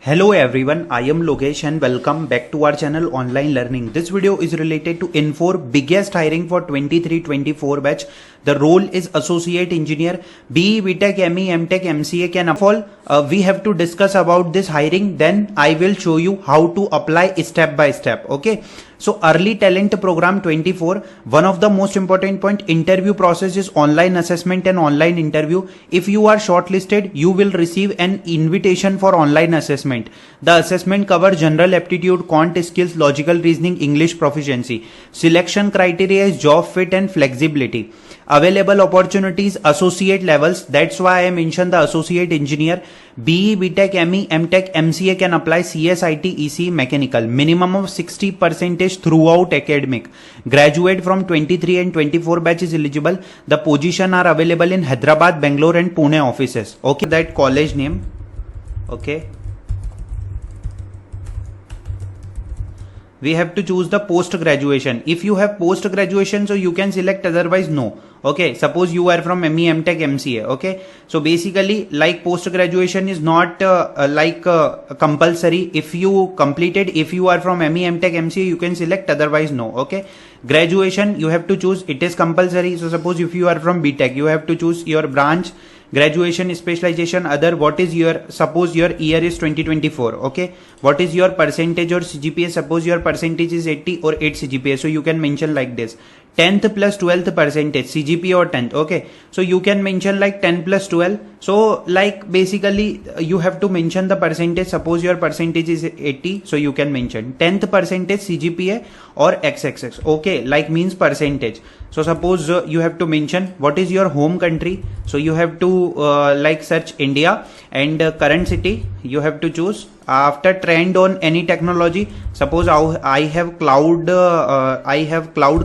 Hello everyone, I am Logesh and welcome back to our channel Online Learning. This video is related to Infor biggest hiring for 23-24 batch. The role is Associate Engineer. BE, BTech, ME, MTech, MCA can all. We have to discuss about this hiring. Then I will show you how to apply step by step. Okay. So Early Talent Program 24, one of the most important point, interview process is online assessment and online interview. If you are shortlisted, you will receive an invitation for online assessment. The assessment covers general aptitude, quant skills, logical reasoning, English proficiency. Selection criteria is job fit and flexibility. Available opportunities, associate levels. That's why I mentioned the associate engineer. BE, BTech, ME, MTech, MCA can apply. CS, IT, EC, mechanical. Minimum of 60% throughout academic. Graduate from 23 and 24 batch is eligible. The position are available in Hyderabad, Bangalore and Pune offices. Okay, that college name. Okay. We have to choose the post graduation. If you have post graduation, so you can select, otherwise no. Okay, suppose you are from ME, MTech, MCA. Okay, so basically like post graduation is not compulsory. If you completed, if you are from ME, MTech, MCA, you can select, otherwise no. Okay, graduation you have to choose, it is compulsory. So suppose if you are from BTech, you have to choose your branch, graduation, specialization, other. What is your, suppose your year is 2024. Okay, what is your percentage or CGPA? Suppose your percentage is 80 or 8 CGPA, so you can mention like this: 10th plus 12th percentage, CGPA or 10th. Okay, so you can mention like 10 plus 12. So like basically you have to mention the percentage. Suppose your percentage is 80, so you can mention 10th percentage, CGPA or XXX. Okay, like means percentage. So suppose you have to mention what is your home country. So you have to like search India, and current city you have to choose. After trend on any technology, suppose I have cloud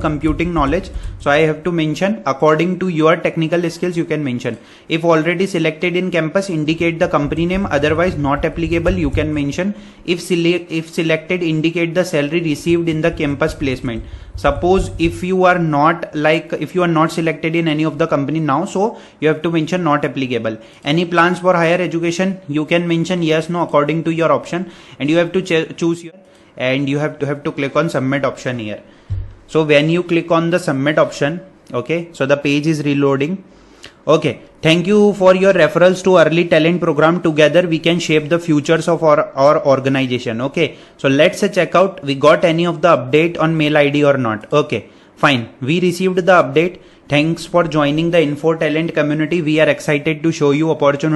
computing knowledge, so I have to mention according to your technical skills. You can mention. If already selected in campus, indicate the company name, otherwise not applicable. You can mention. If selected, indicate the salary received in the campus placement. Suppose if you are not selected in any of the company now, so you have to mention not applicable. Any plans for higher education, you can mention yes, no according to your option, and you have to choose your, and you have to click on submit option here. So when you click on the submit option, okay, so the page is reloading. Okay, thank you for your referrals to Early Talent Program. Together we can shape the futures of our organization. Okay, so let's check out we got any of the update on mail ID or not. Okay, fine, we received the update. Thanks for joining the Infor Talent community. We are excited to show you opportunities